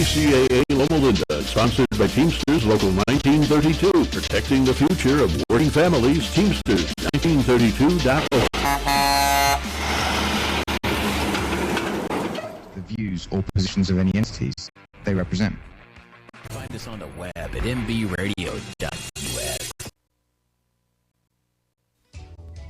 KCAA Loma Linda, sponsored by Teamsters Local 1932, protecting the future of working families. Teamsters 1932.org. The views or positions of any entities they represent. Find us on the web at mbradio.us.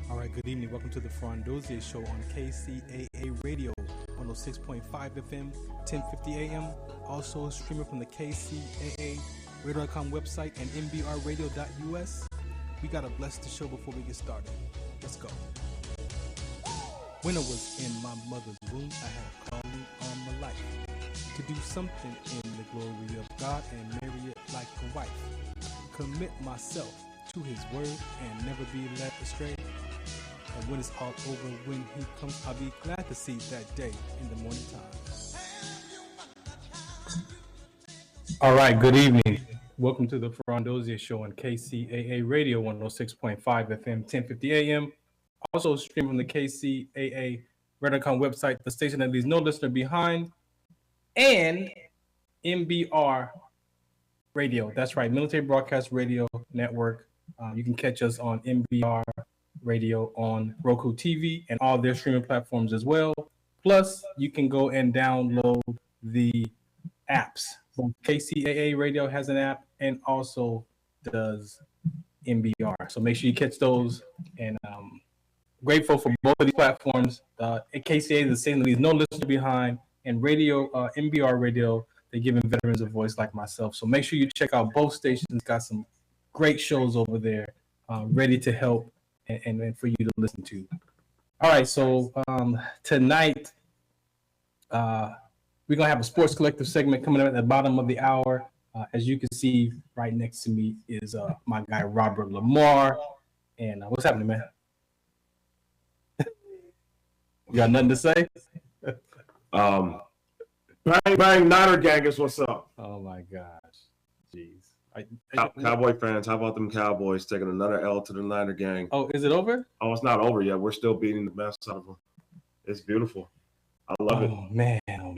All right, good evening. Welcome to the Farron Dozier Show on KCAA Radio, 106.5 FM, 1050 AM. Also streaming from the KCAA Radio.com website and mbradio.us. We got to bless the show before we get started. Let's go. When I was in my mother's womb, I had a calling on my life to do something in the glory of God and marry it like a wife. Commit myself to his word and never be led astray. And when it's all over, when he comes, I'll be glad to see that day in the morning time. All right, good evening. Welcome to the Farron Dozier Show on KCAA Radio 106.5 FM, 1050 AM. Also streaming from the KCAA Radio.com website, the station that leaves no listener behind, and MBR Radio. That's right, Military Broadcast Radio Network. You can catch us on MBR Radio on Roku TV and all their streaming platforms as well. Plus, you can go and download the apps. Both KCAA Radio has an app and also does MBR. So make sure you catch those. And grateful for both of these platforms. KCAA is the same that leaves no listener behind, and Radio MBR Radio, they're giving veterans a voice like myself. So make sure you check out both stations. Got some great shows over there, ready to help and for you to listen to. All right, so tonight we're gonna have a sports collective segment coming up at the bottom of the hour. As you can see, right next to me is my guy Robert Lamar. And what's happening, man? You got nothing to say? Bang bang Niner gang is what's up. Oh my gosh, jeez. Cowboy fans, how about them Cowboys taking another L to the Niner gang? Oh, is it over? Oh, it's not over yet. We're still beating the best out of them. It's beautiful. I love it.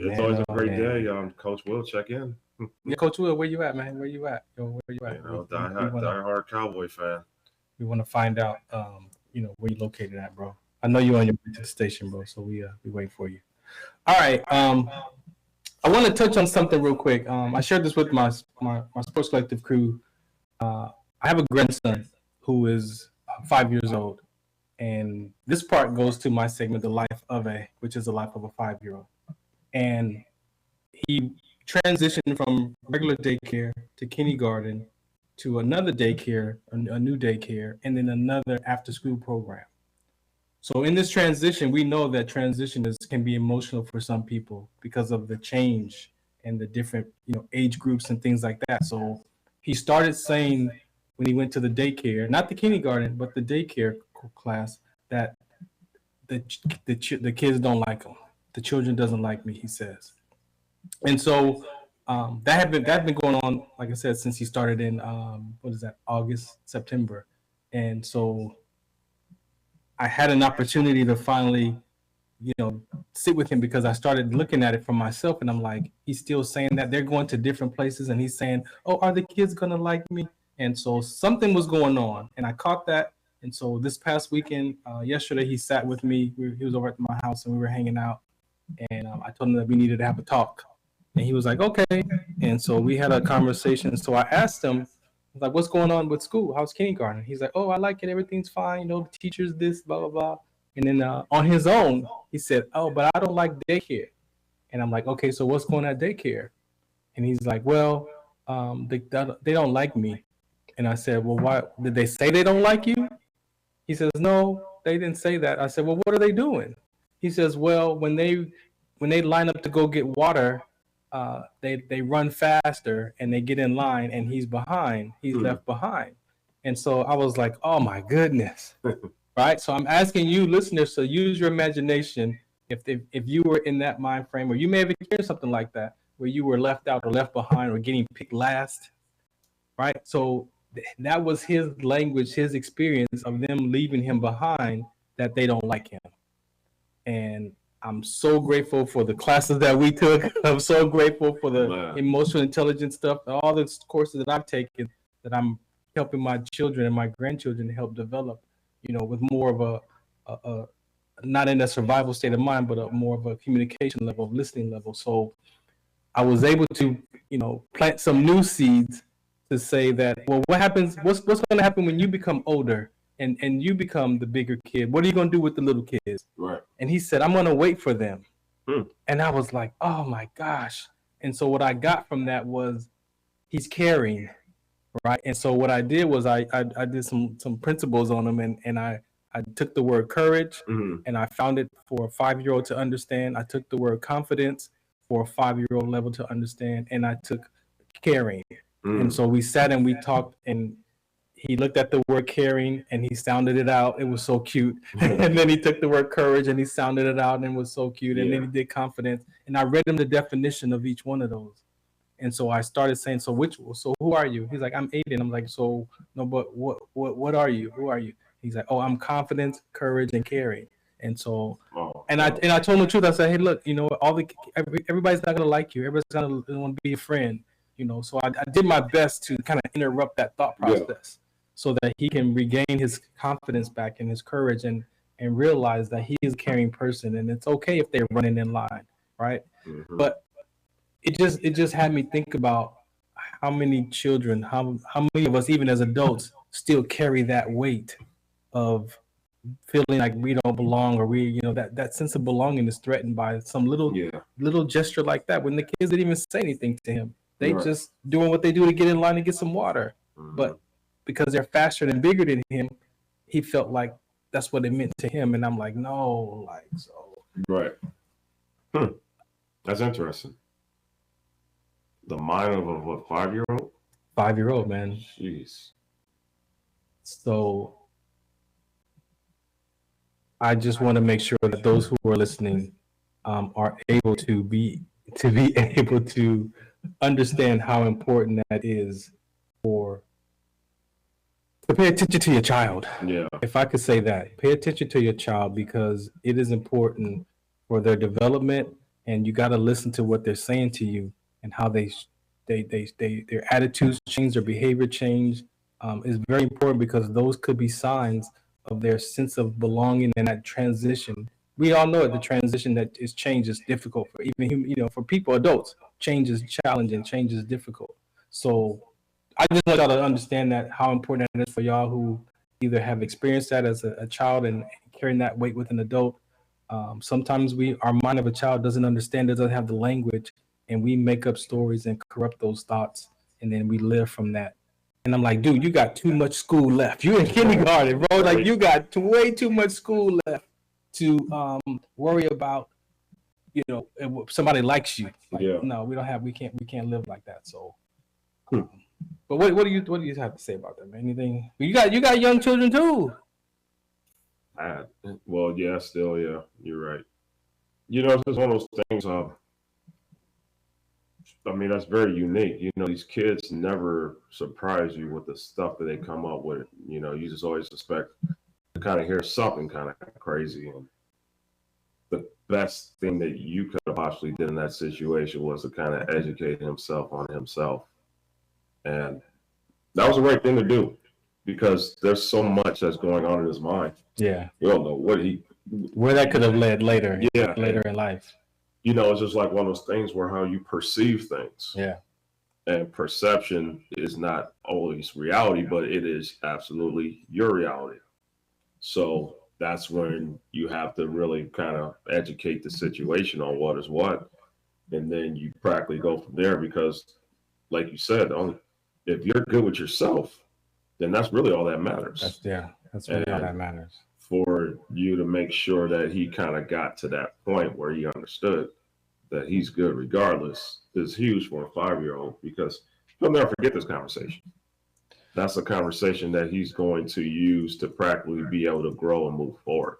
It's always a great day. Coach Will, check in. Yeah, Coach Will, where you at, man? Where you at? Where you at? Die hard Cowboy fan. We want to find out, where you located at, bro. I know you're on your way to the station, bro. So we wait for you. All right. I want to touch on something real quick. I shared this with my sports collective crew. I have a grandson who is 5 years old, and this part goes to my segment, The Life of A, which is the life of a 5-year-old. And he transitioned from regular daycare to kindergarten to another daycare, a new daycare, and then another after-school program. So in this transition, we know that transition can be emotional for some people because of the change and the different, age groups and things like that. So he started saying when he went to the daycare, not the kindergarten, but the daycare class, that the kids don't like him. The children doesn't like me, he says. And so that's been going on, like I said, since he started in August, September. And so I had an opportunity to finally, sit with him, because I started looking at it for myself, and I'm like, he's still saying that. They're going to different places, and he's saying, oh, are the kids going to like me? And so something was going on, and I caught that. And so this past weekend, yesterday, he sat with me. He was over at my house, and we were hanging out, and I told him that we needed to have a talk. And he was like, okay. And so we had a conversation. So I asked him, like, what's going on with school? How's kindergarten? He's like, oh, I like it. Everything's fine. The teacher's this, blah, blah, blah. And then on his own, he said, oh, but I don't like daycare. And I'm like, okay, so what's going on at daycare? And he's like, well, they don't like me. And I said, well, why? Did they say they don't like you? He says, no, they didn't say that. I said, well, what are they doing? He says, well, when they line up to go get water, they run faster and they get in line, and he's behind. He's left behind. And so I was like, oh my goodness. Right. So I'm asking you listeners to use your imagination. If you were in that mind frame, or you may have experienced something like that, where you were left out or left behind or getting picked last. Right. So that was his language, his experience of them leaving him behind, that they don't like him. And I'm so grateful for the classes that we took. I'm so grateful for the emotional intelligence stuff, all the courses that I've taken that I'm helping my children and my grandchildren to help develop, with more of a not in a survival state of mind, but more of a communication level, listening level. So I was able to, plant some new seeds to say that, well, what happens? What's going to happen when you become older and you become the bigger kid? What are you going to do with the little kids? Right. And he said, I'm going to wait for them. And I was like, oh my gosh. And so what I got from that was he's caring, right? And so what I did was I did some principles on him, and I took the word courage and I found it for a 5-year-old to understand. I took the word confidence for a 5-year-old level to understand, and I took caring. And so we sat and we talked, and he looked at the word caring and he sounded it out. It was so cute. And then he took the word courage and he sounded it out, and it was so cute. And then he did confidence, and I read him the definition of each one of those. And so I started saying, so who are you? He's like, I'm Aiden. I'm like, so no, but what are you? Who are you? He's like, oh, I'm confidence, courage, and caring. And so, and I told him the truth. I said, hey, look, everybody's not gonna like you. Everybody's gonna want to be a friend, So I did my best to kind of interrupt that thought process so that he can regain his confidence back and his courage and realize that he is a caring person, and it's okay if they're running in line, right? But it just had me think about how many children, how many of us, even as adults, still carry that weight of feeling like we don't belong, or we, that sense of belonging is threatened by some little gesture like that, when the kids didn't even say anything to him. They just doing what they do to get in line and get some water. But because they're faster and bigger than him, he felt like that's what it meant to him. And I'm like, no, like, so. Right. That's interesting. The mind of a 5-year-old? 5-year-old, man. Jeez. So I just want to make sure that those who are listening are able to be able to understand how important that is to pay attention to your child. Yeah. If I could say that, pay attention to your child, because it is important for their development, and you got to listen to what they're saying to you and how their attitudes change, their behavior change is very important, because those could be signs of their sense of belonging and that transition. We all know it, the transition that is change is difficult for even for people, adults. Change is challenging, change is difficult. So I just want y'all to understand that, how important it is for y'all who either have experienced that as a child and carrying that weight with an adult. Sometimes our mind of a child doesn't understand, doesn't have the language, and we make up stories and corrupt those thoughts, and then we live from that. And I'm like, dude, you got too much school left. You're in kindergarten, bro. Like, you got way too much school left to worry about, if somebody likes you. Like, no, we can't live like that. So, but what do you have to say about that, man? Anything? You got young children too. Well, yeah, still, yeah, you're right. It's just one of those things. That's very unique. These kids never surprise you with the stuff that they come up with. You just always expect to kind of hear something kind of crazy. And the best thing that you could have possibly did in that situation was to kind of educate himself on himself. And that was the right thing to do, because there's so much that's going on in his mind. Yeah. You don't know where that could have led later. Yeah. Later in life. It's just like one of those things where how you perceive things. Yeah. And perception is not always reality, but it is absolutely your reality. So that's when you have to really kind of educate the situation on what is what. And then you practically go from there, because like you said, if you're good with yourself, then that's really all that matters. That's really all that matters. For you to make sure that he kind of got to that point where he understood that he's good regardless is huge for a 5-year-old, because he'll never forget this conversation. That's a conversation that he's going to use to practically be able to grow and move forward.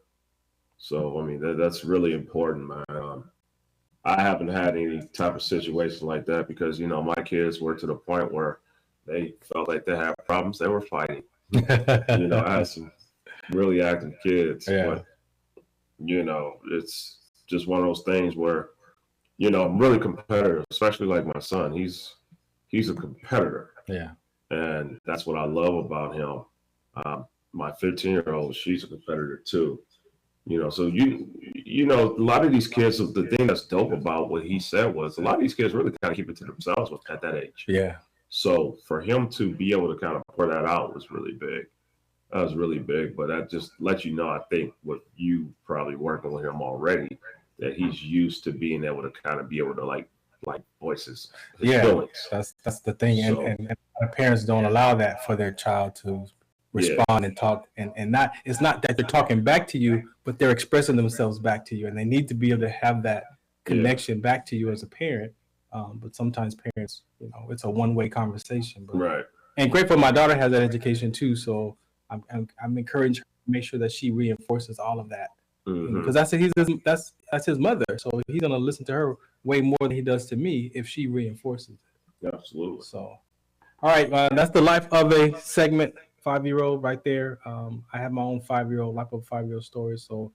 So, that's really important, man. I haven't had any type of situation like that, because, my kids were to the point where they felt like they had problems. They were fighting. I had some really active kids, but it's just one of those things where, you know, I'm really competitive, especially like my son. He's a competitor. Yeah. And that's what I love about him. My 15-year-old, she's a competitor too. You know, so you know, a lot of these kids, the thing that's dope about what he said was a lot of these kids really kind of keep it to themselves at that age. Yeah. So for him to be able to kind of pour that out was really big. That was really big. But that just lets you know, I think, with you probably working with him already, that he's used to being able to kind of be able to like voice his feelings. That's the thing. So, and parents don't allow that for their child to respond and talk, and not, it's not that they're talking back to you, but they're expressing themselves back to you, and they need to be able to have that connection back to you as a parent. But sometimes parents, you know, it's a one-way conversation. But, right. And grateful my daughter has that education too, so I'm encouraging her to make sure that she reinforces all of that, because that's his mother, so he's gonna listen to her way more than he does to me if she reinforces it. Absolutely. So, all right, that's the life of a segment. 5-year-old right there. I have my own 5-year-old, life of a 5-year-old story. So,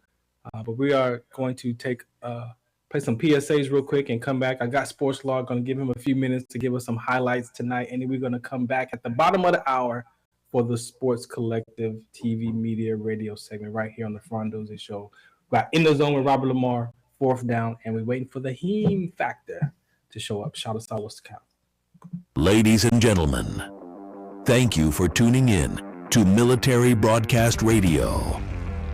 but we are going to play some PSAs real quick and come back. I got Sports Law, going to give him a few minutes to give us some highlights tonight. And then we're going to come back at the bottom of the hour for the Sports Collective TV Media Radio segment right here on the Farron Dozier Show. We got In the Zone with Robert Lamar, Fourth Down, and we're waiting for the Heem Factor to show up. Shout us out, what's the count? Ladies and gentlemen, thank you for tuning in to Military Broadcast Radio.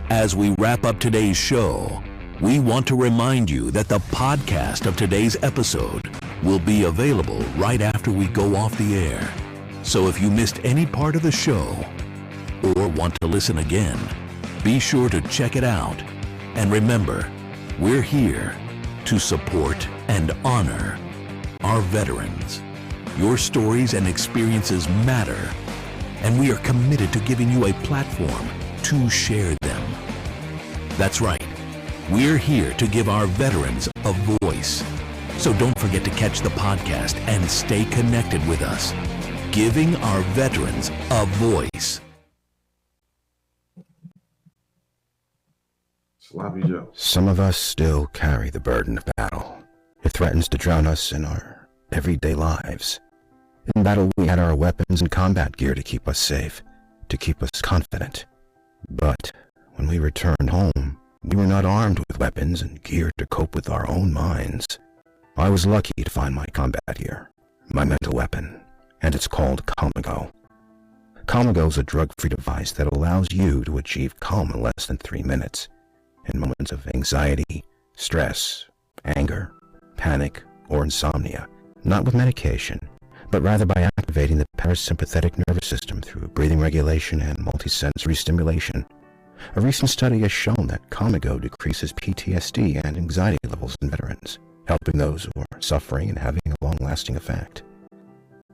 As we wrap up today's show, we want to remind you that the podcast of today's episode will be available right after we go off the air. So if you missed any part of the show or want to listen again, be sure to check it out. And remember, we're here to support and honor our veterans. Your stories and experiences matter, and we are committed to giving you a platform to share them. That's right. We're here to give our veterans a voice. So don't forget to catch the podcast and stay connected with us, giving our veterans a voice. Sloppy Joe. Some of us still carry the burden of battle. It threatens to drown us in our everyday lives. In battle, we had our weapons and combat gear to keep us safe, to keep us confident. But when we returned home, we were not armed with weapons and gear to cope with our own minds. I was lucky to find my combat gear, my mental weapon, and it's called Comago. Comago is a drug-free device that allows you to achieve calm in less than 3 minutes in moments of anxiety, stress, anger, panic, or insomnia, not with medication, but rather by activating the parasympathetic nervous system through breathing regulation and multisensory stimulation. A recent study has shown that Comago decreases PTSD and anxiety levels in veterans, helping those who are suffering and having a long-lasting effect.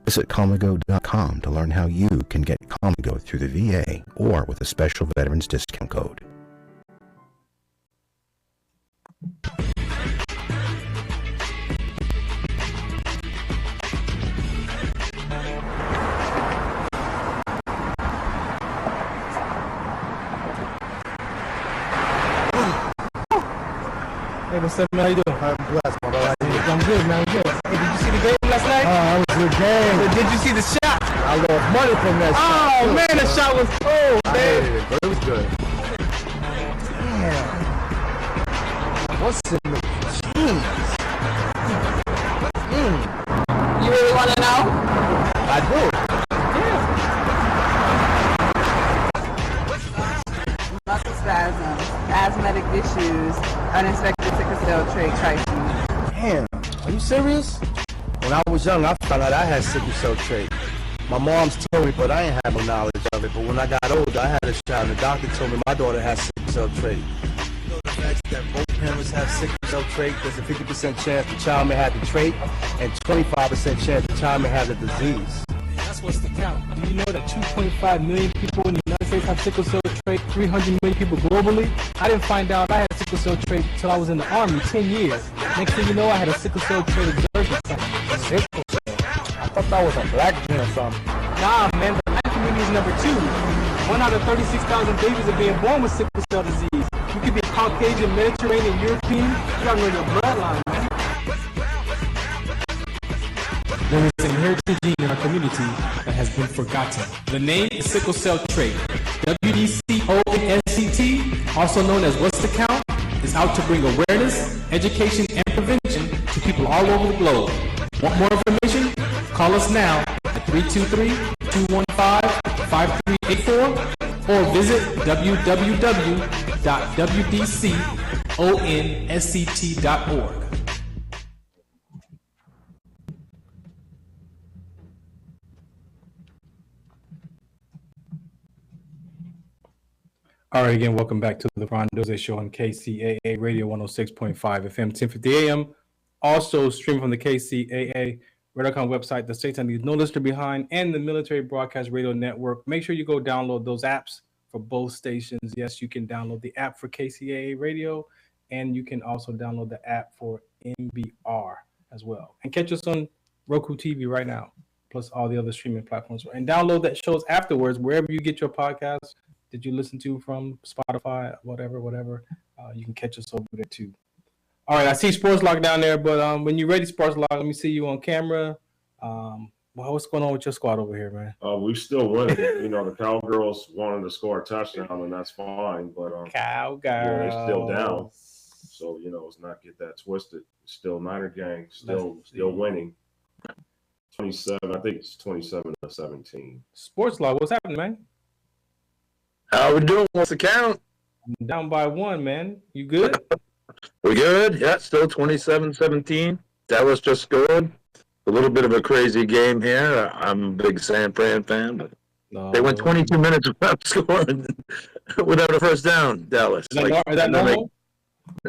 Visit Comago.com to learn how you can get Comago through the VA or with a special veterans discount code. Hey, what's up, man? How you doing? I'm blessed, my brother. I'm good, man. I'm good. Hey, did you see the game last night? That was a good game. Did you see the shot? I lost money from that shot. Oh, man, the shot was cold, I man. hated it, but it was good. Damn. What's in the jeans? You really want to know? I do. Muscle spasms, asthmatic issues, unexpected sickle cell trait crises. Damn. Are you serious? When I was young, I found out I had sickle cell trait. My mom's told me, but I ain't had no knowledge of it. But when I got older, I had a shot, and the doctor told me my daughter has sickle cell trait. You know the fact that both parents have sickle cell trait, there's a 50% chance the child may have the trait, and 25% chance the child may have the disease. That's what's the count. Do you know that 2.5 million people in the United States have sickle cell trait, 300 million people globally? I didn't find out I had sickle cell trait until I was in the Army, 10 years. Next thing you know, I had a sickle cell trait observance center. Sickle cell? I thought that was a black gene or something. Nah, man, the black community is number 2. 1 out of 36,000 babies are being born with sickle cell disease. You could be Caucasian, Mediterranean, European. You gotta know your bloodline, man. There is an inherited gene in our community that has been forgotten. The name is sickle cell trait. WDCONSCT, also known as What's the Count, is out to bring awareness, education, and prevention to people all over the globe. Want more information? Call us now at 323-215-5384 or visit www.wdconsct.org. All right, again, welcome back to the Farron Dozier Show on KCAA Radio 106.5 FM, 1050 AM. Also streaming from the KCAA Radio.com website, the States Leaves No Listener Behind, and the Military Broadcast Radio Network. Make sure you go download those apps for both stations. Yes, you can download the app for KCAA Radio, and you can also download the app for MBR as well. And catch us on Roku TV right now, plus all the other streaming platforms. And download that shows afterwards, wherever you get your podcasts. Did you listen to from Spotify, whatever, you can catch us over there too. All right, I see Sports Lock down there, but when you're ready, Sports Lock, let me see you on camera. What's going on with your squad over here, man? We still winning. The Cowgirls wanted to score a touchdown, and that's fine. But Cowgirls, they're still down. So let's not get that twisted. Still Niner gang, still winning. 27, I think it's 27-17. Sports Lock, what's happening, man? How we doing? What's the count? I'm down by 1, man. You good? We good? Yeah, still 27-17. Dallas just scored. A little bit of a crazy game here. I'm a big San Fran fan, but they went 22 minutes without scoring, without a first down, Dallas. Is that normal?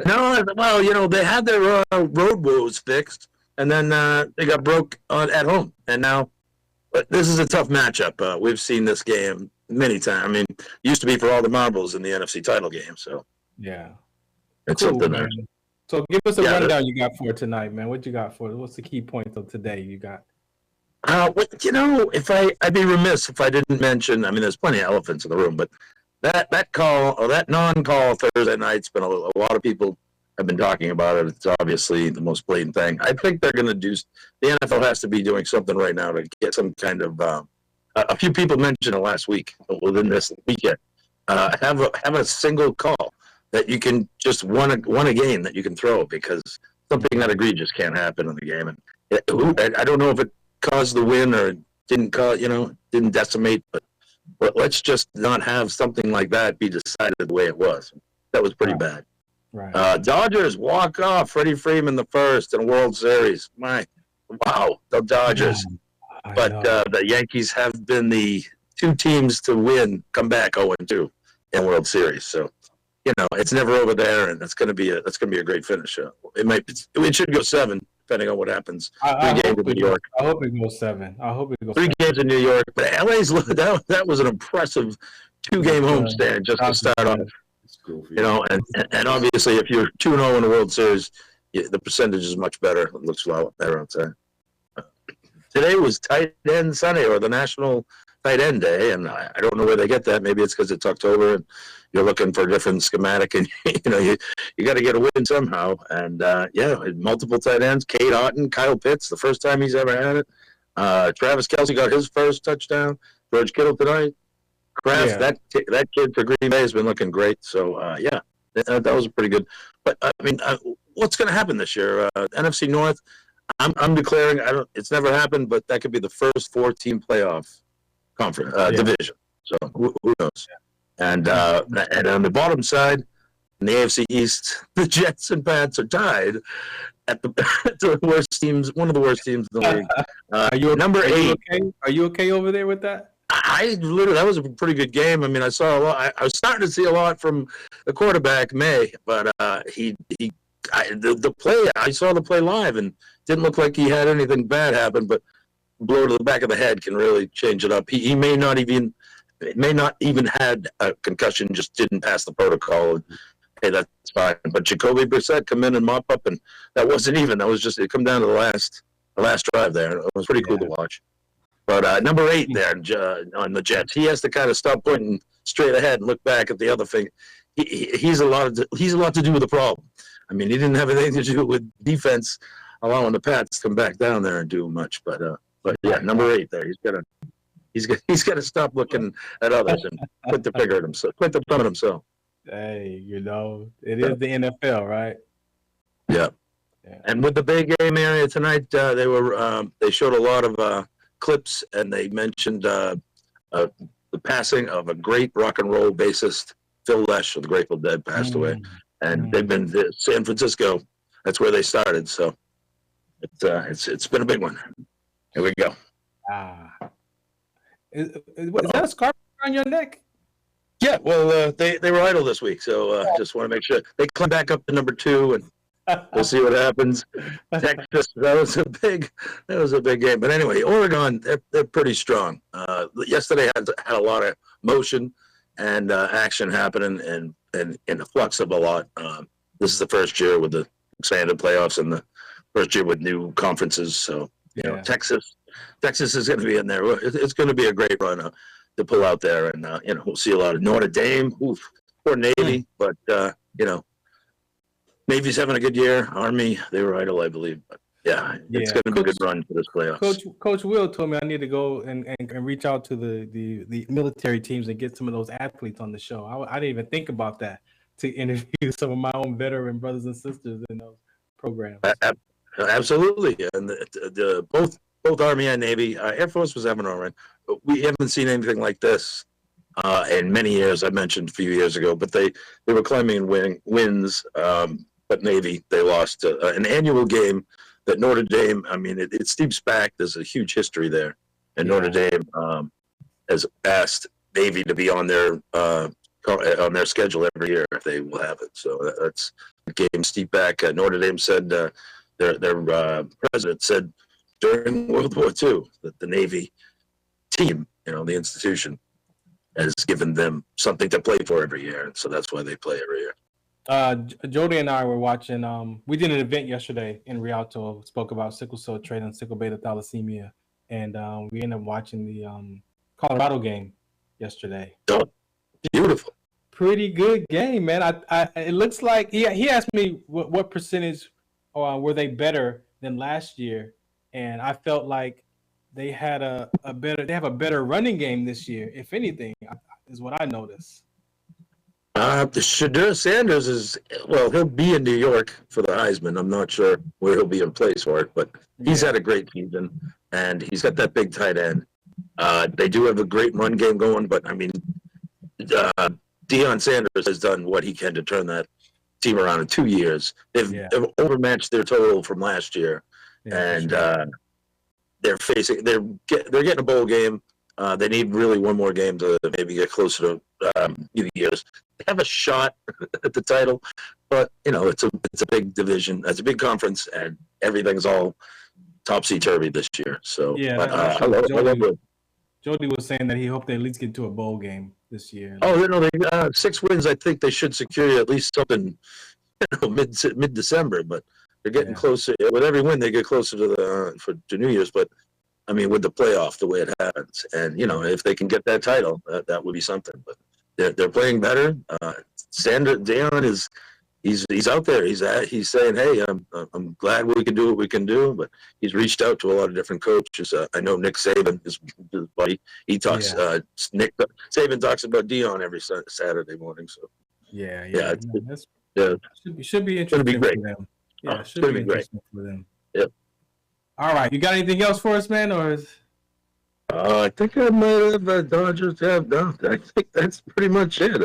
No, well, they had their road woes fixed, and then they got broke at home. And now, but this is a tough matchup. We've seen this game many times. I mean, it used to be for all the marbles in the NFC title game, so yeah, it's cool, something man. there. So give us a rundown you got for tonight, man. What you got for? What's the key points of today you got? If I'd be remiss if I didn't mention. I mean, there's plenty of elephants in the room, but that call or that non-call Thursday night's been a lot of people have been talking about it. It's obviously the most blatant thing. I think they're going to do. The NFL has to be doing something right now to get some kind of. A few people mentioned it last week within this weekend. Have a single call that you can just won a game that you can throw, because something that egregious can't happen in the game. And I don't know if it caused the win or didn't decimate, but let's just not have something like that be decided the way it was. That was pretty bad. Right. Dodgers walk off Freddie Freeman the first in a World Series. Wow, the Dodgers. But the Yankees have been the 2 teams to come back 0-2 in World Series. So, it's never over there, and that's going to be a great finish. It should go 7, depending on what happens. 3 games in New York. I hope it goes 7. 3 games in New York, but LA's that was an impressive 2-game homestand just to start off. And obviously if you're 2-0 in the World Series, the percentage is much better. It looks a lot better outside. Today was Tight End Sunday, or the National Tight End Day, and I don't know where they get that. Maybe it's because it's October and you're looking for a different schematic, and you got to get a win somehow. And multiple tight ends. Cade Otton, Kyle Pitts, the first time he's ever had it. Travis Kelce got his first touchdown. George Kittle tonight. Kraft, that kid for Green Bay has been looking great. So that was pretty good. But what's going to happen this year? NFC North. I'm declaring. It's never happened, but that could be the first 4-team playoff conference division. So who knows? And on the bottom side, in the AFC East, the Jets and Pats are tied at the worst teams. One of the worst teams in the league. Are you number 8? Are you okay over there with that? That was a pretty good game. I mean, I saw a lot. I was starting to see a lot from the quarterback May, but I saw the play live and didn't look like he had anything bad happen. But blow to the back of the head can really change it up. He may not even had a concussion, just didn't pass the protocol. Hey, that's fine. But Jacoby Brissett come in and mop up, and that wasn't even. That was just it. Come down to the last drive there. It was pretty cool to watch. But number 8 there on the Jets, he has to kind of stop pointing straight ahead and look back at the other thing. he's a lot to do with the problem. I mean, he didn't have anything to do with defense, allowing the Pats to come back down there and do much. But yeah, number 8 there. He's got to stop looking at others and quit the figure at himself. Quit the thumb at himself. Hey, it is the NFL, right? Yeah. And with the Bay Game area tonight, they showed a lot of clips, and they mentioned the passing of a great rock and roll bassist, Phil Lesh of the Grateful Dead, passed away, and they've been to San Francisco. That's where they started, so it's been a big one. Here we go. Is that a scarf around your neck? Yeah, well, they were idle this week, so just want to make sure they climb back up to number 2, and we'll see what happens. Texas, that was a big game. But anyway, Oregon, they're pretty strong. Yesterday had a lot of motion and action happening, and in the flux of a lot. This is the first year with the expanded playoffs and the first year with new conferences. So you know, Texas is going to be in there. It's going to be a great run to pull out there, and we'll see a lot of Notre Dame. Oof, poor Navy, but Navy's having a good year. Army, they were idle, I believe. But it's going to be a good run for this playoffs. Coach Will told me I need to go and reach out to the military teams and get some of those athletes on the show. I didn't even think about that, to interview some of my own veteran brothers and sisters in those programs. Absolutely, and both Army and Navy. Air Force was having a run. We haven't seen anything like this in many years. I mentioned a few years ago, but they were claiming wins. But Navy, they lost an annual game that Notre Dame. I mean, it steeps back. There's a huge history there, and Notre Dame has asked Navy to be on their schedule every year if they will have it. So that's a game steep back. Notre Dame said their president said during World War II that the Navy team, the institution, has given them something to play for every year, and so that's why they play every year. Jody and I were watching. We did an event yesterday in Rialto. Spoke about sickle cell trait and sickle beta thalassemia, and we ended up watching the Colorado game yesterday. Oh, beautiful! Pretty good game, man. It looks like he asked me what percentage were they better than last year, and I felt like they had a better running game this year. If anything, is what I noticed. Shadur Sanders he'll be in New York for the Heisman. I'm not sure where he'll be in place for it, but he's had a great season, and he's got that big tight end. They do have a great run game going, but I mean, Deion Sanders has done what he can to turn that team around in 2 years. They've overmatched their total from last year, and they're getting a bowl game. They need really one more game to maybe get closer to years. They have a shot at the title, but it's a big division. It's a big conference, and everything's all topsy-turvy this year. So I love it. Jody was saying that he hoped they at least get to a bowl game this year. Oh, they 6 wins. I think they should secure at least something, mid-December. But they're getting closer. With every win, they get closer to New Year's. But I mean, with the playoff, the way it happens, and if they can get that title, that would be something. But they're playing better. Deion is he's out there. He's saying, hey, I'm glad we can do what we can do. But he's reached out to a lot of different coaches. I know Nick Saban, his buddy. He talks. Nick Saban talks about Deion every Saturday morning. So should be interesting. It'll be great. For them. Yeah, it should be interesting for them. Yep. All right, you got anything else for us, man, or is? I think I might have Dodgers have done. I think that's pretty much it.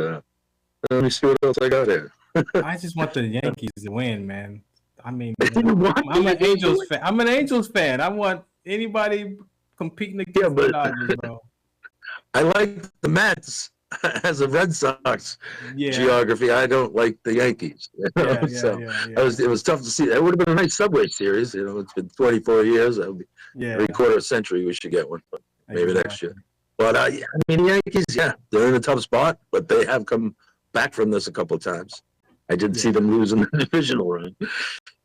Let me see what else I got here. I just want the Yankees to win, man. I mean, I'm an Angels fan. I want anybody competing against the Dodgers, bro. I like the Mets as a Red Sox geography. I don't like the Yankees. It was tough to see. That would have been a nice Subway series. It's been 24 years. That would be every quarter century we should get one. But maybe next year. But I mean, the Yankees, they're in a tough spot, but they have come back from this a couple of times. I did see them lose in the divisional round.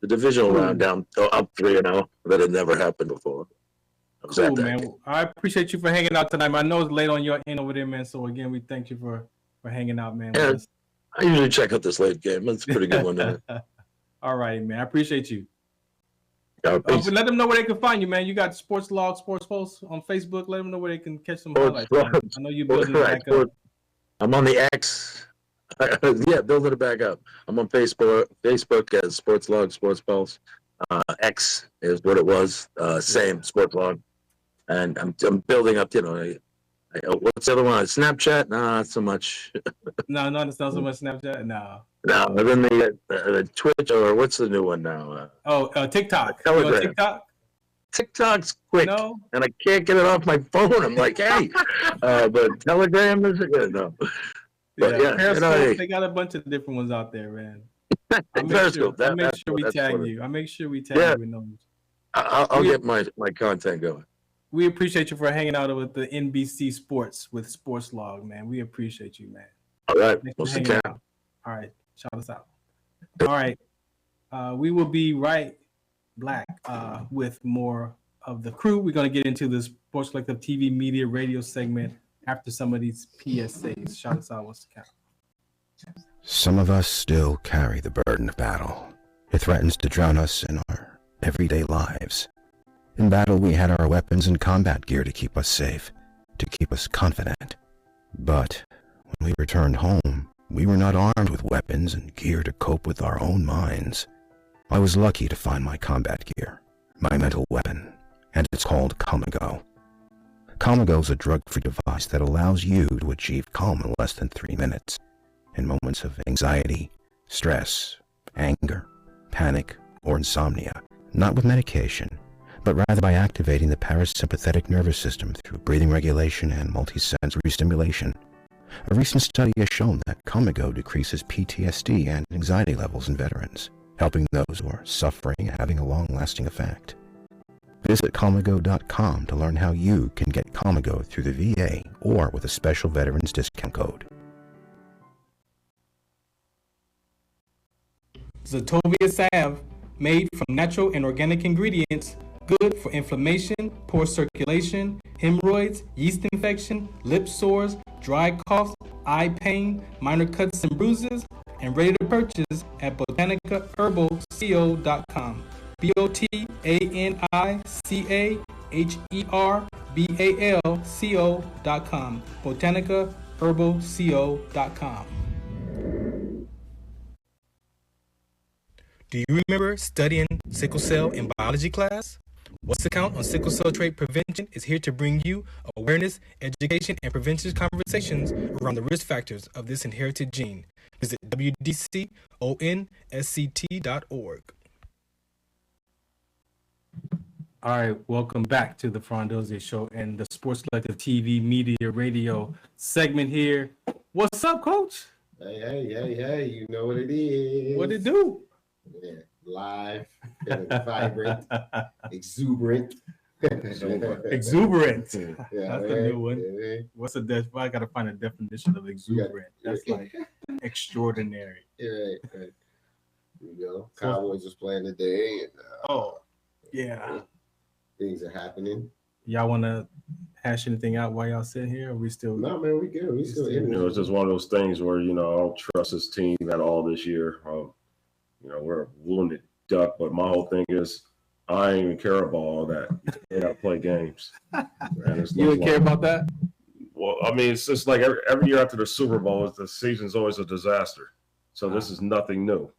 The divisional round down up 3-0. That had never happened before. Cool, man. Game. I appreciate you for hanging out tonight. I know it's late on your end over there, man. So again, we thank you for hanging out, man. I usually check out this late game. That's a pretty good one. All right, man. I appreciate you. Peace. Let them know where they can find you, man. You got Sports Log, Sports Post on Facebook. Let them know where they can catch some highlights. Man. I know you're building it back up. I'm on the X. Yeah, building it back up. I'm on Facebook as Sports Log, Sports Pulse. X is what it was. Same Sports Log, and I'm building up. What's the other one? Snapchat? No, not so much. No, it's not so much Snapchat. No. No, and then the Twitch, or what's the new one now? TikTok. Telegram. You on TikTok? TikTok's quick, No? and I can't get it off my phone. I'm like, hey, but Telegram is good. No. But yeah, Periscope, they got a bunch of different ones out there, man. I'll make sure we tag you. in those. I'll get my content going. We appreciate you for hanging out with the NBC Sports with Sports Log, man. We appreciate you, man. All right. All right. Shout us out. All right. We will be right back with more of the crew. We're going to get into the Sports Collective TV Media Radio segment after some of these PSAs. Shout us out. What's the count? Some of us still carry the burden of battle. It threatens to drown us in our everyday lives. In battle, we had our weapons and combat gear to keep us safe, to keep us confident. But when we returned home, we were not armed with weapons and gear to cope with our own minds. I was lucky to find my combat gear, my mental weapon, and it's called Comago. Comago is a drug-free device that allows you to achieve calm in less than 3 minutes. In moments of anxiety, stress, anger, panic, or insomnia, not with medication, but rather by activating the parasympathetic nervous system through breathing regulation and multisensory stimulation. A recent study has shown that Comago decreases PTSD and anxiety levels in veterans, helping those who are suffering and having a long-lasting effect. Visit Comago.com to learn how you can get Comago through the VA or with a special veterans discount code. Zetovia salve, made from natural and organic ingredients, good for inflammation, poor circulation, hemorrhoids, yeast infection, lip sores, dry coughs, eye pain, minor cuts and bruises, and ready to purchase at botanicaherbalco.com. BOTANICAHERBALCO.com. botanicaherbalco.com. Do you remember studying sickle cell in biology class? What's the Count on Sickle Cell Trait Prevention is here to bring you awareness, education, and prevention conversations around the risk factors of this inherited gene. Visit wdconsct.org. All right, welcome back to the Farron Dozier Show and the Sports Collective TV Media Radio segment here. What's up, Coach? Hey, you know what it is. What it do? Yeah, live, vibrant, exuberant. Exuberant. Yeah, that's a new one. Yeah. What's the I gotta find a definition of exuberant. That's like extraordinary. Right. You know, Cowboys was playing today, and yeah, things are happening. Y'all want to hash anything out while y'all sit here? Or are we still? No, man, we good. We still in. It's just one of those things where I don't trust this team at all this year. We're a wounded duck, but my whole thing is I ain't even care about all that. They gotta play games. You don't care about that? Well, I mean, it's just like every year after the Super Bowl, the season's always a disaster. So this is nothing new.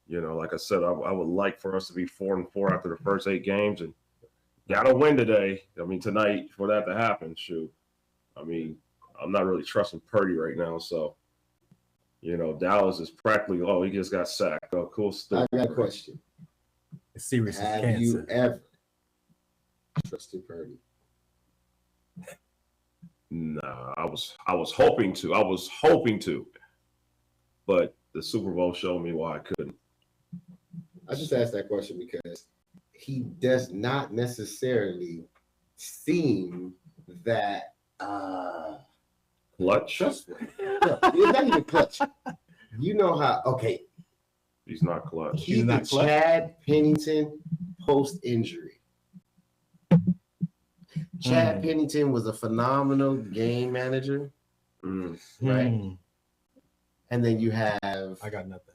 Like I said, I would like for us to be 4-4 after the first 8 games, and gotta win today. I mean, tonight for that to happen. Shoot, I mean, I'm not really trusting Purdy right now, so. Dallas is practically, he just got sacked. Oh, cool stuff. I got a question. It's serious. Have you ever trusted Purdy? Nah, I was hoping to. But the Super Bowl showed me why I couldn't. I just asked that question because he does not necessarily seem that clutch. Trustworthy. No, he's not even clutch. You know how? Okay, he's not clutch. He's not clutch. Chad Pennington post injury. Chad Pennington was a phenomenal game manager, right? And then you have I got nothing.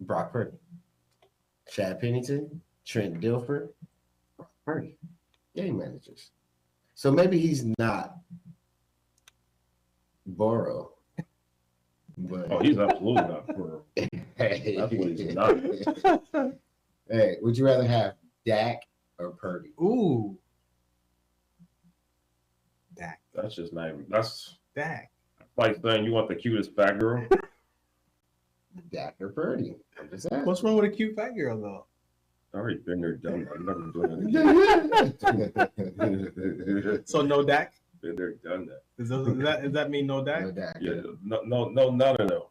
Brock Purdy, Chad Pennington, Trent Dilfer, Brock Purdy, game managers. So maybe he's not Burrow. But he's absolutely not Burrow. Hey, that's what he's not. Hey, would you rather have Dak or Purdy? Ooh. Dak. That's just not even, that's Dak. Like saying you want the cutest fat girl. Dak or Purdy? I'm just asking. What's wrong with a cute fat girl though? I already been there, done that. I'm never doing it again. So no Dak? Been there, done that. Does that mean no Dak? No Dak. Yeah, no, none of them.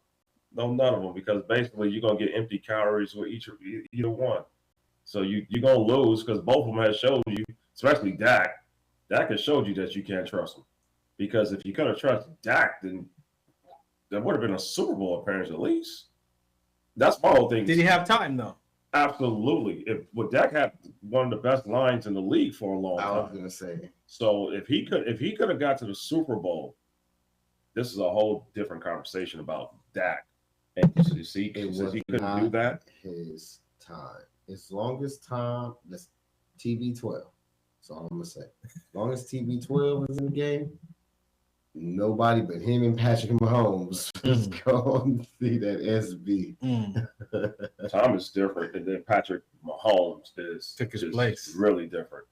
No, none of them, because basically you're gonna get empty calories with either one. So you're gonna lose because both of them have showed you, especially Dak. Dak has showed you that you can't trust him. Because if you could have trusted Dak, then there would have been a Super Bowl appearance at least. That's my whole thing. Did he have time though? Absolutely. Dak had one of the best lines in the league for a long time. I was gonna say. So if he could have got to the Super Bowl, this is a whole different conversation about Dak. And you see, he couldn't do that. His time. His longest time. That's TB12. That's all I'm gonna say. As long as TB12 was in the game, nobody but him and Patrick Mahomes was going to see that SB. Tom is different, and then Patrick Mahomes is took his place. Really different.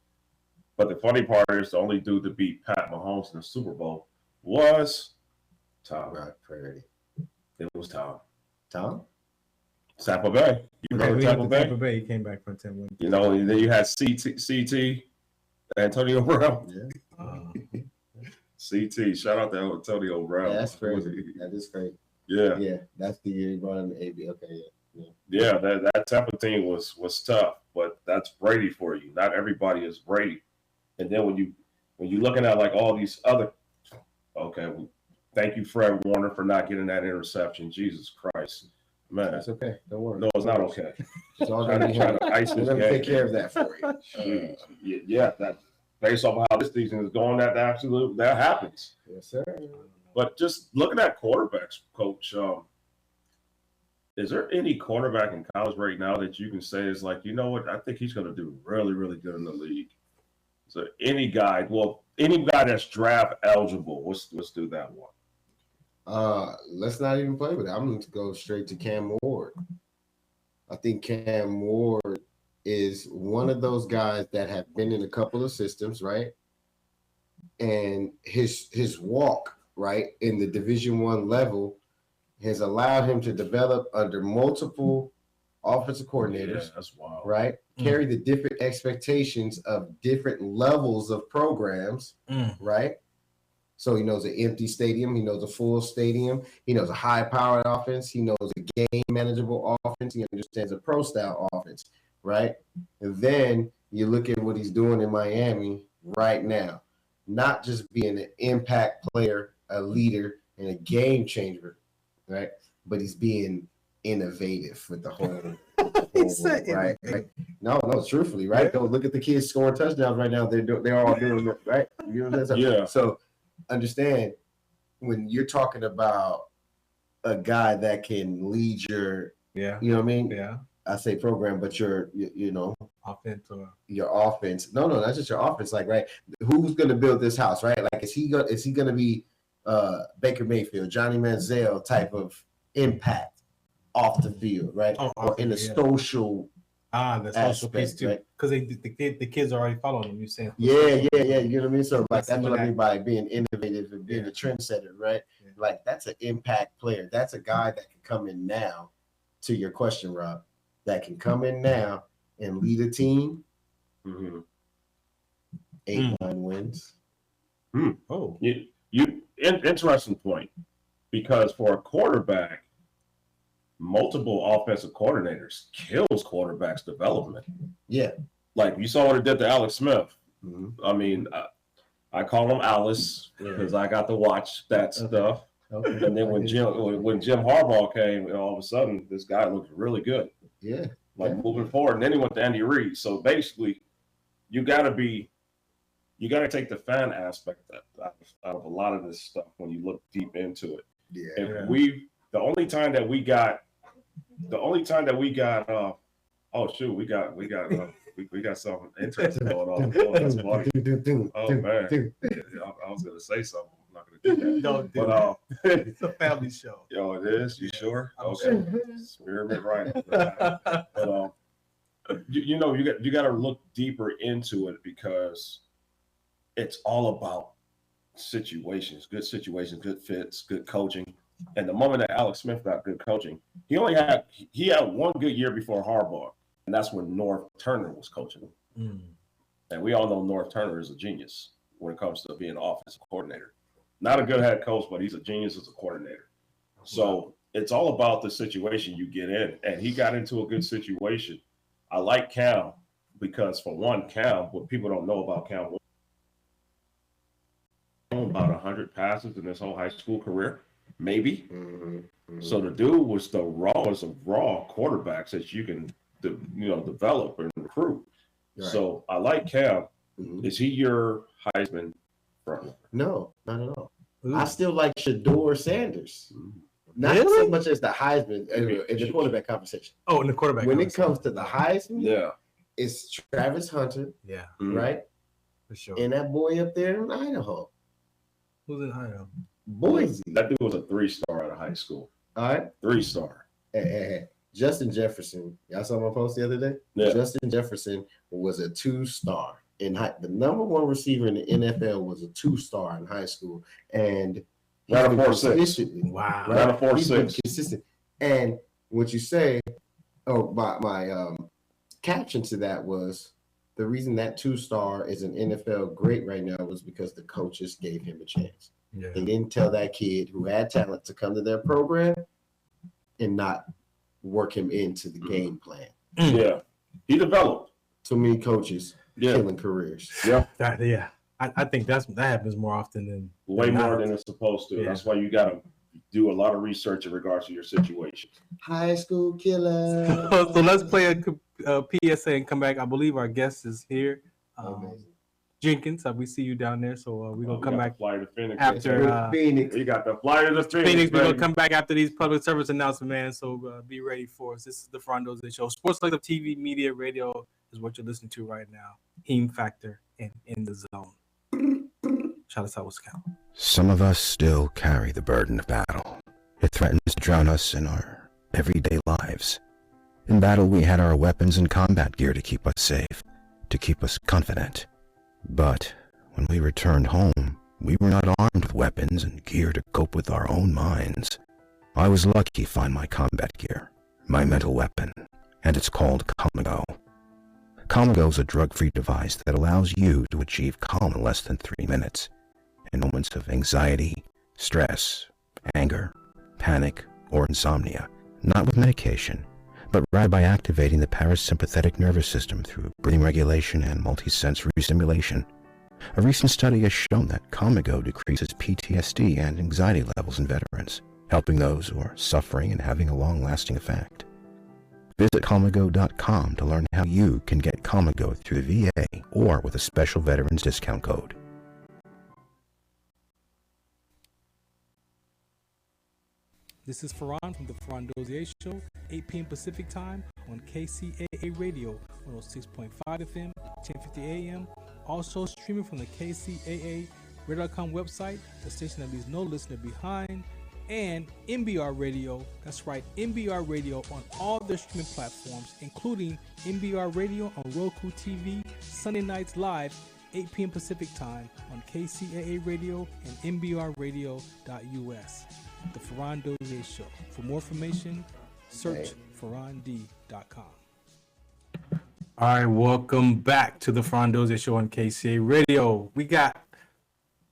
But the funny part is the only dude to beat Pat Mahomes in the Super Bowl was Tom. Right, Purdy. It was Tom. Tom? Tampa Bay. You remember Tampa Bay? Tampa Bay. He came back from 10 wins. You know, and then you had CT, Antonio Brown. Yeah. CT. Shout out to Antonio Brown. Yeah, that's crazy. That is crazy. Yeah. Yeah, that's the year he brought in the AB. Okay, yeah. Yeah, that Tampa team was tough, but that's Brady for you. Not everybody is Brady. And then when you're looking at like all these other, thank you, Fred Warner, for not getting that interception. Jesus Christ, man, That's okay. Don't worry. No, it's not okay. It's all Trying to ice We're this gonna game. take care of that for you. Yeah, that based off how this season is going, that happens. Yes, sir. But just looking at quarterbacks, Coach, is there any quarterback in college right now that you can say is like, you know what, I think he's going to do really, really good in the league? So any guy that's draft eligible, let's do that one. Let's not even play with it. I'm going to go straight to Cam Ward. I think Cam Ward is one of those guys that have been in a couple of systems, right? And his walk, right, in the Division I level has allowed him to develop under multiple offensive coordinators. Yeah, that's wild. Right? Carry the different expectations of different levels of programs, right? So he knows an empty stadium. He knows a full stadium. He knows a high-powered offense. He knows a game-manageable offense. He understands a pro-style offense, right? And then you look at what he's doing in Miami right now. Not just being an impact player, a leader, and a game changer, right? But he's being innovative with the whole right? No, truthfully, right? Yeah. Don't look at the kids scoring touchdowns right now. They're all doing it, right? You know what I'm saying? Yeah. So understand when you're talking about a guy that can lead your, you know what I mean? Yeah. I say program, but your offense or your offense. No, not just your offense. Like, right? Who's going to build this house, right? Like, is he going to be Baker Mayfield, Johnny Manziel type of impact off the field, right? Or in the social the social piece too, right? because the kids are already following him. You're saying, yeah, you know what I mean. So like that's what I mean by being innovative and being a trendsetter, right? Yeah. Like that's an impact player. That's a guy that can come in now. To your question, Rob, that can come in now and lead a team. 8-9 wins. Oh, you interesting point, because for a quarterback, multiple offensive coordinators kills quarterbacks' development. Yeah, like you saw what it did to Alex Smith. I mean, I call him Alice because I got to watch that stuff. Okay. And then when Jim Harbaugh came, all of a sudden this guy looked really good. Yeah, moving forward, and then he went to Andy Reid. So basically, you got to take the fan aspect out of a lot of this stuff when you look deep into it. Yeah. The only time that we got oh shoot, we got something interesting going on. Oh, that's funny. Oh man, I was gonna say something. I'm not gonna do that. Don't do But it's a family show. Yo, it is. You sure? Okay. Spearmint, right? But you know, you got to look deeper into it because it's all about situations, good fits, good coaching. And the moment that Alex Smith got good coaching, he had one good year before Harbaugh, and that's when North Turner was coaching him. And we all know North Turner is a genius when it comes to being an offensive coordinator. Not a good head coach, but he's a genius as a coordinator. So it's all about the situation you get in, and he got into a good situation. I like Cam because, for one, what people don't know about Cam, about 100 passes in his whole high school career, maybe. So the dude was the rawest of raw quarterbacks that you can, develop and recruit. Right. So I like Cam. Is he your Heisman front? No, not at all. I still like Shador Sanders. Not so much as the Heisman in the quarterback conversation. Oh, in the quarterback. When it comes to the Heisman, yeah, it's Travis Hunter. Yeah, right. For sure. And that boy up there in Idaho. Who's in Idaho? Boise. That dude was a 3-star out of high school. All right, 3-star. Hey. Justin Jefferson. Y'all saw my post the other day. Yeah. Justin Jefferson was a 2-star in high. The number one receiver in the NFL was a 2-star in high school, and Right a 4.6. Wow. Right a 4.6. Consistent. And what you say, my caption to that was the reason that 2-star is an NFL great right now was because the coaches gave him a chance. Yeah. They didn't tell that kid who had talent to come to their program and not work him into the game plan. Yeah. He developed. Too many coaches killing careers. Yeah. I think that happens more often than more than it's supposed to. Yeah. That's why you got to do a lot of research in regards to your situation. High school killer. So let's play a PSA and come back. I believe our guest is here. Jenkins, we see you down there. So we're going to come back to Phoenix. after Phoenix. You got the flyer to Phoenix. We're going to come back after these public service announcements, man. So be ready for us. This is the Farron Dozier Show. Sports Selective TV, Media, Radio is what you're listening to right now. Heem Factor and In the Zone. Shout us out, Wisconsin. Some of us still carry the burden of battle. It threatens to drown us in our everyday lives. In battle, we had our weapons and combat gear to keep us safe, to keep us confident. But when we returned home, we were not armed with weapons and gear to cope with our own minds. I was lucky to find my combat gear, my mental weapon, and it's called Comago. Comago is a drug-free device that allows you to achieve calm in less than 3 minutes. In moments of anxiety, stress, anger, panic, or insomnia, not with medication, but rather by activating the parasympathetic nervous system through breathing regulation and multisensory stimulation. A recent study has shown that Comago decreases PTSD and anxiety levels in veterans, helping those who are suffering and having a long-lasting effect. Visit Comago.com to learn how you can get Comago through the VA or with a special veterans discount code. This is Farron from the Farron Dozier Show, 8 p.m. Pacific Time on KCAA Radio, 106.5 FM, 1050 AM. Also streaming from the KCAA Radio.com website, the station that leaves no listener behind, and MBR Radio. That's right, MBR Radio on all their streaming platforms, including MBR Radio on Roku TV, Sunday nights live, 8 p.m. Pacific Time on KCAA Radio and MBRradio.us. The Farron Dozier Show. For more information, search farrond.com. All right, welcome back to the Farron Dozier Show on KCA Radio. We got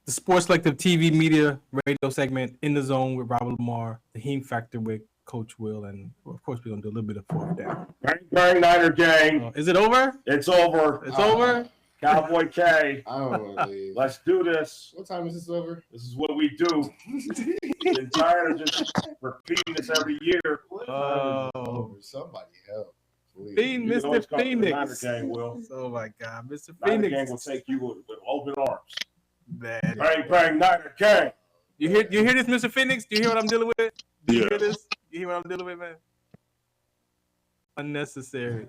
the Sports Selective TV Media Radio segment In the Zone with Robert Lamar, the Heem Factor with Coach Will, and of course we're gonna do a little bit of fourth down. Bang, Niner gang. Is it over? It's over. It's over. Cowboy K. I don't want to leave. Let's do this. What time is this over? This is what we do. I'm tired of just repeating this every year. Somebody help. Mr. Phoenix. Gang will. Oh my God, Mr. Niner Phoenix. Gang will take you with open arms. Man. Bang, Niner Gang. You hear this, Mr. Phoenix? Do you hear what I'm dealing with? Do you Yeah. hear this? You hear what I'm dealing with, man? Unnecessary.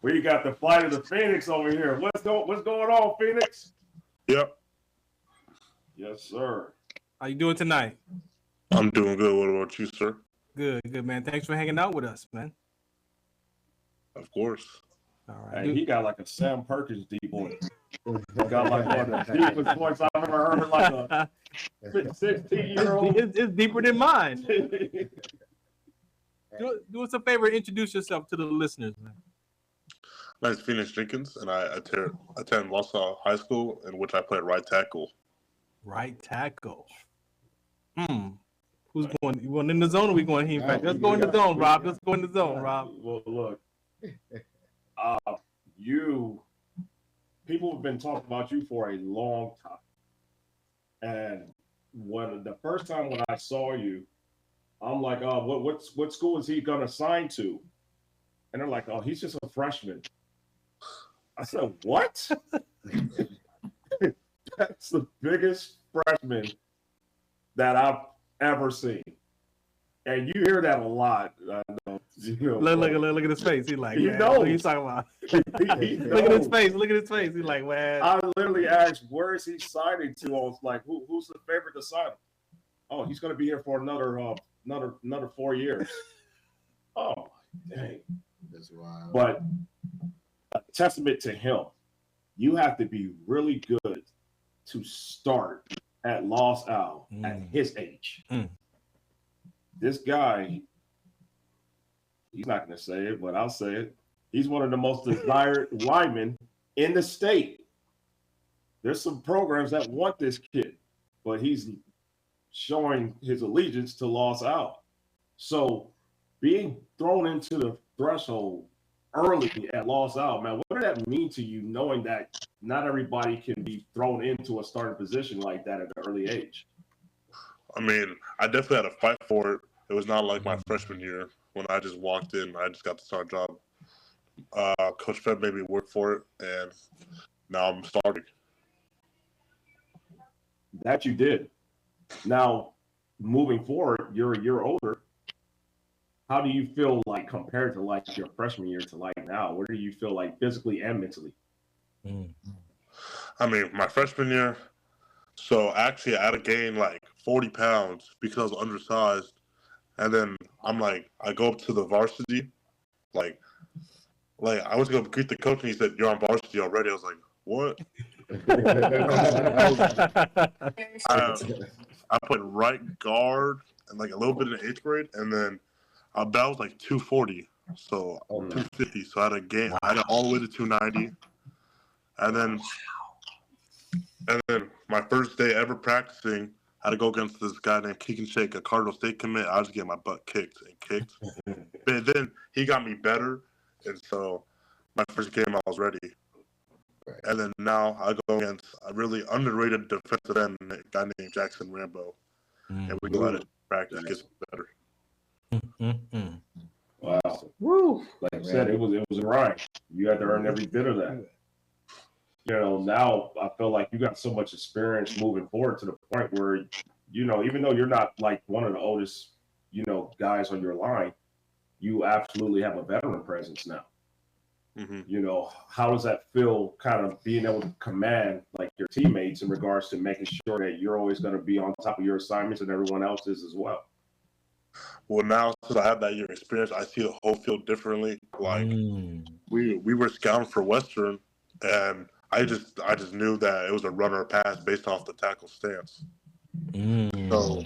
We got the flight of the Phoenix over here. What's going on, Phoenix? Yep. Yes, sir. How you doing tonight? I'm doing good. What about you, sir? Good, man. Thanks for hanging out with us, man. Of course. All right. Hey, he got like a Sam Perkins deep voice. Got like one of the deepest voice I've ever heard. Like a 16-year-old. It's deeper than mine. Do us a favor. Introduce yourself to the listeners, man. My name's Phoenix Jenkins, and I attend Wausau High School, in which I play right tackle. Right tackle. Who's going? You going in the zone or we going here? Let's go in the zone, Rob. Let's go in the zone, Rob. Well, look. People have been talking about you for a long time. And the first time when I saw you, I'm like, oh, what school is he gonna sign to? And they're like, oh, he's just a freshman. I said, what? That's the biggest freshman that I've ever seen. And you hear that a lot. I know, Look at his face. He's like, man, knows. what are you talking about? Look at his face. Look at his face. He's like, man. I literally asked, where is he signing to? I was like, who's the favorite to sign him? Oh, he's going to be here for another 4 years. Oh, dang. That's wild. But a testament to him, you have to be really good to start at Los Al at his age. This guy, he's not going to say it, but I'll say it. He's one of the most desired linemen in the state. There's some programs that want this kid, but he's showing his allegiance to Los Al. So being thrown into the threshold early at Los Al, man, what did that mean to you, knowing that not everybody can be thrown into a starting position like that at an early age? I mean, I definitely had to fight for it. It was not like my freshman year when I just walked in. I just got the start job. Coach Fed made me work for it, and now I'm starting. That you did. Now, moving forward, you're a year older. How do you feel like compared to like your freshman year to like now? Where do you feel like physically and mentally? I mean, my freshman year, so actually I had to gain like 40 pounds because I was undersized. And then I'm like, I go up to the varsity, like I was going to greet the coach and he said, "You're on varsity already." I was like, "What?" I played right guard and like a little bit in the 8th grade, and then that was like 240, so 250. So I had a gain. I had it all the way to 290, and then my first day ever practicing, I had to go against this guy named Keegan Shake, a Cardinal State commit. I was getting my butt kicked. But then he got me better, and so my first game I was ready. And then now I go against a really underrated defensive end, a guy named Jackson Rambo, and we go at it practice, gets better. Wow. Woo. Like I said, it was a grind. You had to earn every bit of that. You know, now I feel like you got so much experience moving forward to the point where, you know, even though you're not like one of the oldest, you know, guys on your line, you absolutely have a veteran presence now. You know, how does that feel, kind of being able to command like your teammates in regards to making sure that you're always going to be on top of your assignments and everyone else is as well? Well, now since I have that year experience, I see the whole field differently. Like we were scouting for Western, and I just knew that it was a run or pass based off the tackle stance. So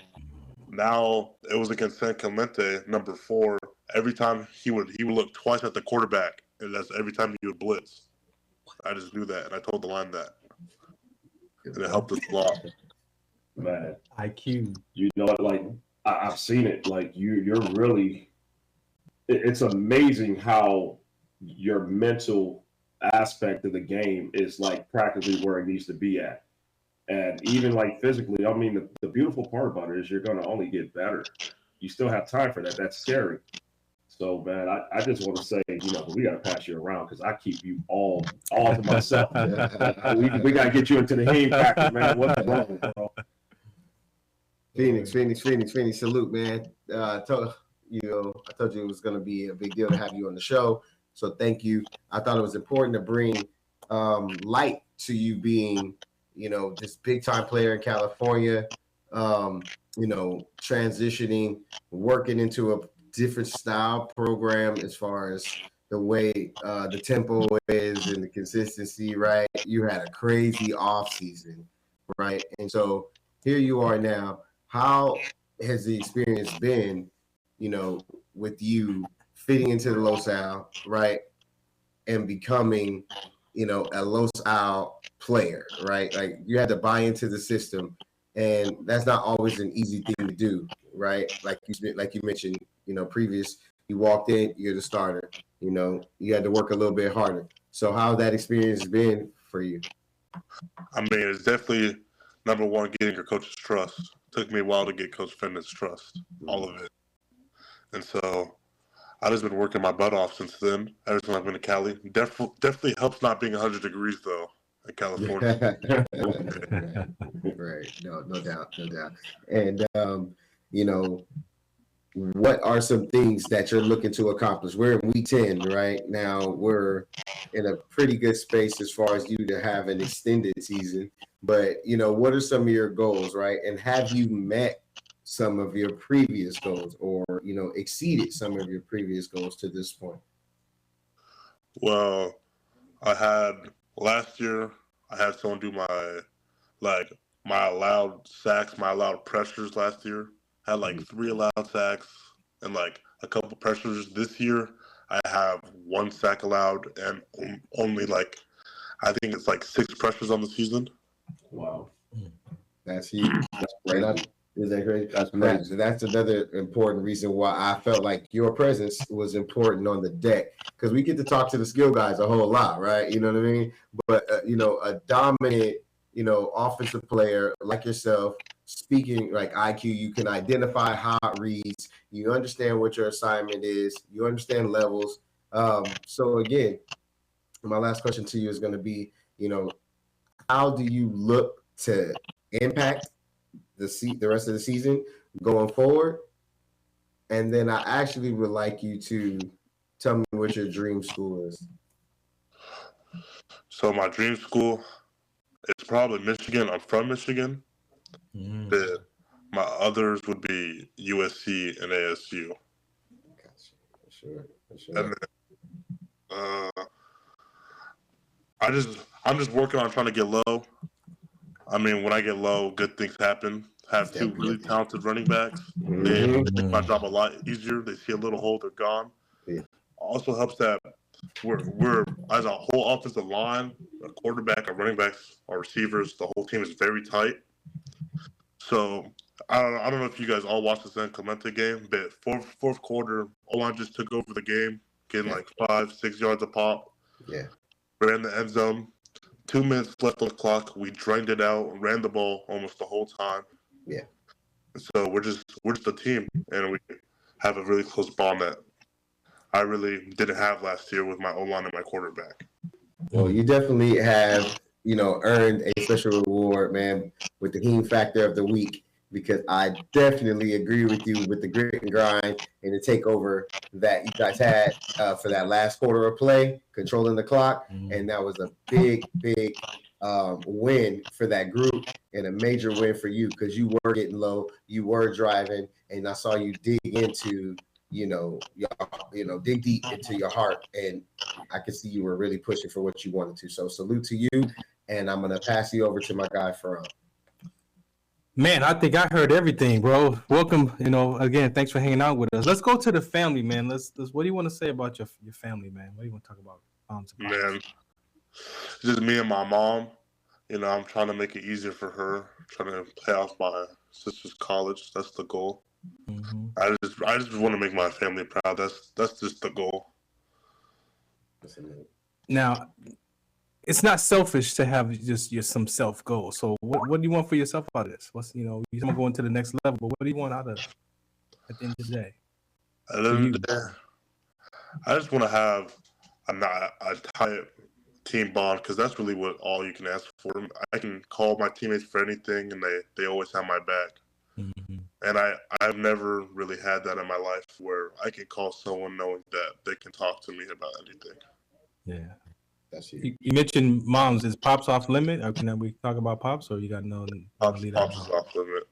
now it was against San Clemente, number 4. Every time he would look twice at the quarterback, and that's every time he would blitz. I just knew that, and I told the line that, and it helped us a lot. Man, IQ. You know, like I've seen it. Like you're really. It's amazing how your mental aspect of the game is like practically where it needs to be at, and even like physically. I mean, the beautiful part about it is you're going to only get better. You still have time for that. That's scary. So, man, I just want to say, you know, we got to pass you around because I keep you all to myself. We got to get you into the game factor, man. What's wrong, bro? Phoenix. Salute, man. I told you it was going to be a big deal to have you on the show. So thank you. I thought it was important to bring light to you being, this big time player in California, transitioning, working into a different style program as far as the way the tempo is and the consistency, right? You had a crazy off season, right? And so here you are now. How has the experience been, with you fitting into the Los Al, right? And becoming, a Los Al player, right? Like you had to buy into the system, and that's not always an easy thing to do, right? Like you mentioned, previous, you walked in, you're the starter, you had to work a little bit harder. So how that experience been for you? I mean, it's definitely number one, getting your coach's trust. Took me a while to get Coach Fenton's trust, all of it. And so I just been working my butt off since then, ever since I've been to Cali. Definitely helps not being 100 degrees, though, in California. Right. No doubt. And, what are some things that you're looking to accomplish? We're in week 10 right now. We're in a pretty good space as far as you to have an extended season. But, what are some of your goals, right? And have you met some of your previous goals or, exceeded some of your previous goals to this point? Well, last year, I had someone do my allowed sacks, my allowed pressures last year. I had 3 allowed sacks and a couple pressures. This year, I have 1 sack allowed and only I think it's 6 pressures on the season. Wow. That's huge. That's right up. Is that crazy? That's crazy. That's another important reason why I felt like your presence was important on the deck, because we get to talk to the skill guys a whole lot, right? You know what I mean? But, a dominant, offensive player like yourself, speaking like IQ, you can identify hot reads, you understand what your assignment is, you understand levels. So again, my last question to you is going to be, how do you look to impact the rest of the season going forward? And then I actually would like you to tell me what your dream school is. So my dream school is probably Michigan. I'm from Michigan. But my others would be USC and ASU. Gotcha. For sure. And then, I'm just working on trying to get low. I mean, when I get low, good things happen. Have 2 really talented running backs. They make my job a lot easier. They see a little hole, they're gone. Yeah. Also helps that we're as a whole offensive line, a quarterback, our running backs, our receivers, the whole team is very tight. So I don't know if you guys all watched the San Clemente game, but fourth quarter, O-line just took over the game, getting 5-6 yards a pop. Yeah. Ran the end zone. 2 minutes left on the clock. We drained it out, ran the ball almost the whole time. Yeah. So we're just a team, and we have a really close bond that I really didn't have last year with my O-line and my quarterback. Well, you definitely have, earned a special reward, man, with the Heme Factor of the Week, because I definitely agree with you with the grit and grind and the takeover that you guys had for that last quarter of play, controlling the clock. And that was a big win for that group and a major win for you, because you were getting low, you were driving, and I saw you dig into, dig deep into your heart, and I could see you were really pushing for what you wanted to. So salute to you, and I'm gonna pass you over to my guy Farron. Man, I think I heard everything, bro. Welcome, again, thanks for hanging out with us. Let's go to the family, man. Let's what do you want to say about your family, man? What do you want to talk about? Man, just me and my mom. I'm trying to make it easier for her, trying to pay off my sister's college. That's the goal. Mm-hmm. I just want to make my family proud. That's just the goal. Now, it's not selfish to have just some self goals. So what do you want for yourself out of this? What's you want to go into the next level, but what do you want out of it at the end of the day? At the end of the day, I just want to have a tight team bond, because that's really all you can ask for. I can call my teammates for anything, and they always have my back. And I've never really had that in my life where I can call someone knowing that they can talk to me about anything. Yeah. That's you. You mentioned moms. Is Pops off limit? Or can we talk about Pops, or you got no? Pops is off limit.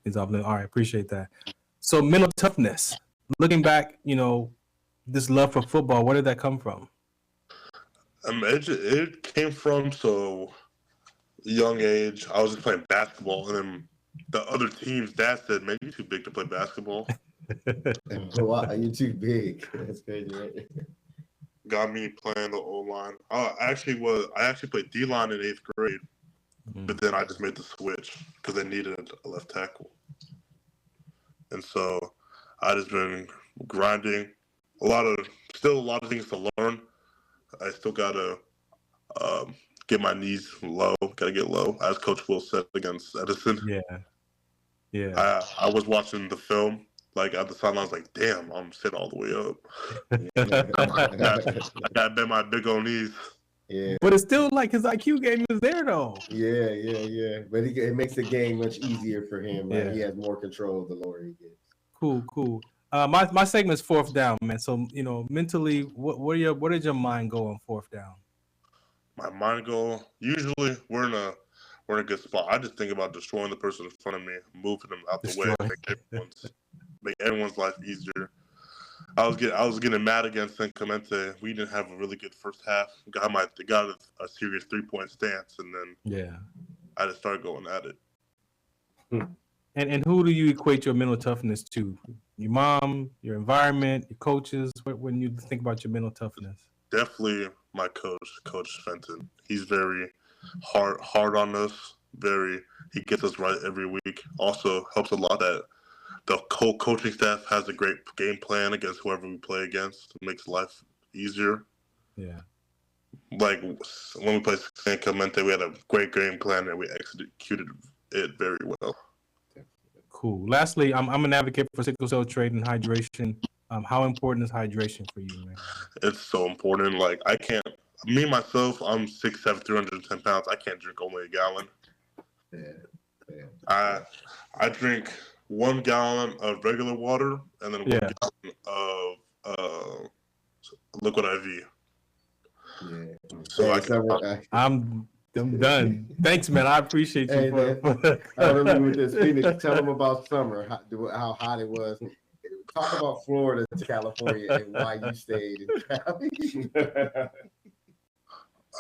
He's off limit. All right, appreciate that. So mental toughness. Looking back, this love for football. Where did that come from? It came from young age. I was just playing basketball, and then the other team's dad said, "Man, you're too big to play basketball." Why are you too big? That's crazy, right? Got me playing the O-line. I actually played D-line in 8th grade, but then I just made the switch because they needed a left tackle. And so I just been grinding. Still a lot of things to learn. I still gotta get my knees low. Gotta get low, as Coach Will said against Edison. Yeah. I was watching the film. Like at the sideline, I was like, "Damn, I'm sitting all the way up." I got to bend my big old knees. Yeah, but it's still like his IQ game is there though. Yeah. But it makes the game much easier for him. Right? Yeah. He has more control the lower he gets. Cool. My segment's 4th down, man. So mentally, where did your mind go on 4th down? My mind go. Usually, we're in a good spot. I just think about destroying the person in front of me, moving them out the way, make everyone's life easier. I was getting mad against San Clemente. We didn't have a really good first half. Got a serious 3-point stance, and then I just started going at it. And who do you equate your mental toughness to? Your mom, your environment, your coaches? When you think about your mental toughness? Definitely my Coach Fenton. He's very hard on us. He gets us right every week. Also helps a lot that the coaching staff has a great game plan against whoever we play against. It makes life easier. Yeah. Like when we played San Clemente, we had a great game plan and we executed it very well. Cool. Lastly, I'm an advocate for sickle cell trait and hydration. How important is hydration for you, man? It's so important. Like myself, I'm 6'7", 310 pounds. I can't drink only a gallon. Yeah. I drink 1 gallon of regular water and then 1 gallon of liquid IV. Yeah. So I'm done. Thanks, man. I appreciate you. I remember with this Phoenix. Tell them about summer, how hot it was. Talk about Florida to California and why you stayed in Cali.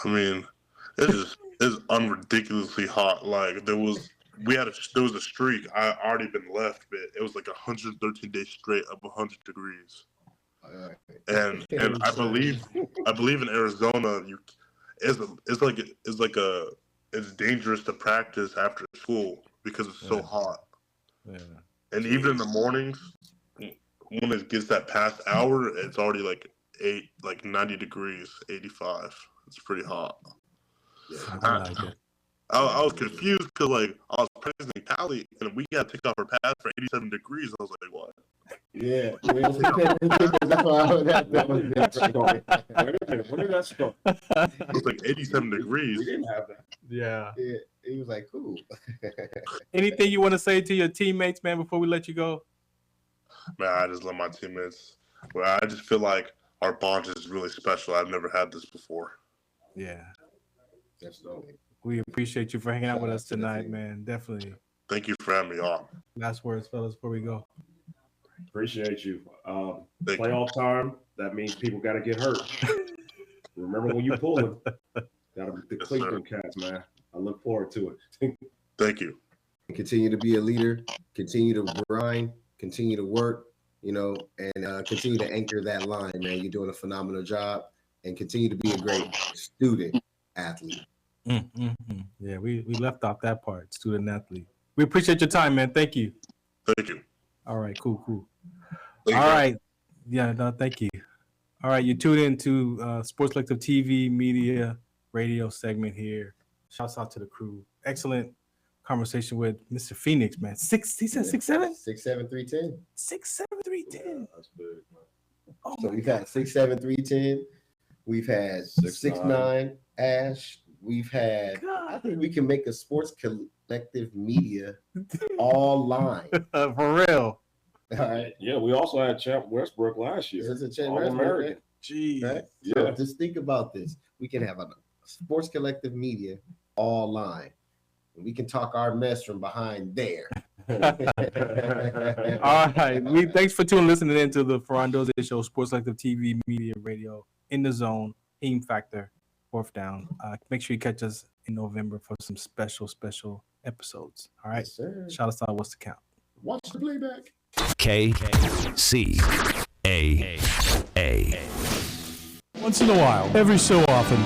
I mean, it's unridiculously hot. Like there was a streak. I already been left, but it was like 113 days straight of 100 degrees. And I believe in Arizona, it's dangerous to practice after school because it's so hot. Yeah. And even in the mornings, when it gets that past hour, it's already like 90 degrees, 85. It's pretty hot. Yeah, I like it. I was confused because I was practicing Cali and we got ticked off our pass for 87 degrees. I was like, what? Yeah. That's why Where did that start? It was like 87 degrees. We didn't have that. Yeah. He was like, cool. Anything you want to say to your teammates, man, before we let you go? Man, I just love my teammates. Well, I just feel like our bond is really special. I've never had this before. Yeah. Definitely. We appreciate you for hanging out with us tonight, man. Definitely. Thank you for having me on. Last words, fellas, before we go. Appreciate you. Playoff time, that means people got to get hurt. Remember when you pulling, got to be the Cleveland Cats, man. I look forward to it. Thank you. Continue to be a leader. Continue to grind. Continue to work. And continue to anchor that line, man. You're doing a phenomenal job, and continue to be a great student athlete. Yeah, we left off that part, student athlete. We appreciate your time, man. Thank you. Thank you. All right, cool. Thank All you. right. Yeah, no, thank you. All right, you tuned into Sports Collective TV media radio segment here. Shouts out to the crew. Excellent conversation with Mr. Phoenix, man. He said 6'7"? 6'7", 310. 6'7", 310. That's big, man. So we've had 6'7", 310. We've had 6'9", Ash. We've had. I think we can make a sports collective media all line. For real. All right. Yeah, we also had Champ Westbrook last year. Is this a Champ All Westbrook? American. Jeez. Right? Yeah. So just think about this. We can have a sports collective media all line. We can talk our mess from behind there. All right. Thanks for listening in to the Farron Dozier Show, Sports Collective TV, Media, Radio, In the Zone, Team Factor, Fourth Down. Make sure you catch us in November for some special episodes. All right. Yes, sir. Shout us out. What's the count? Watch the playback. KCAA. Once in a while, every so often,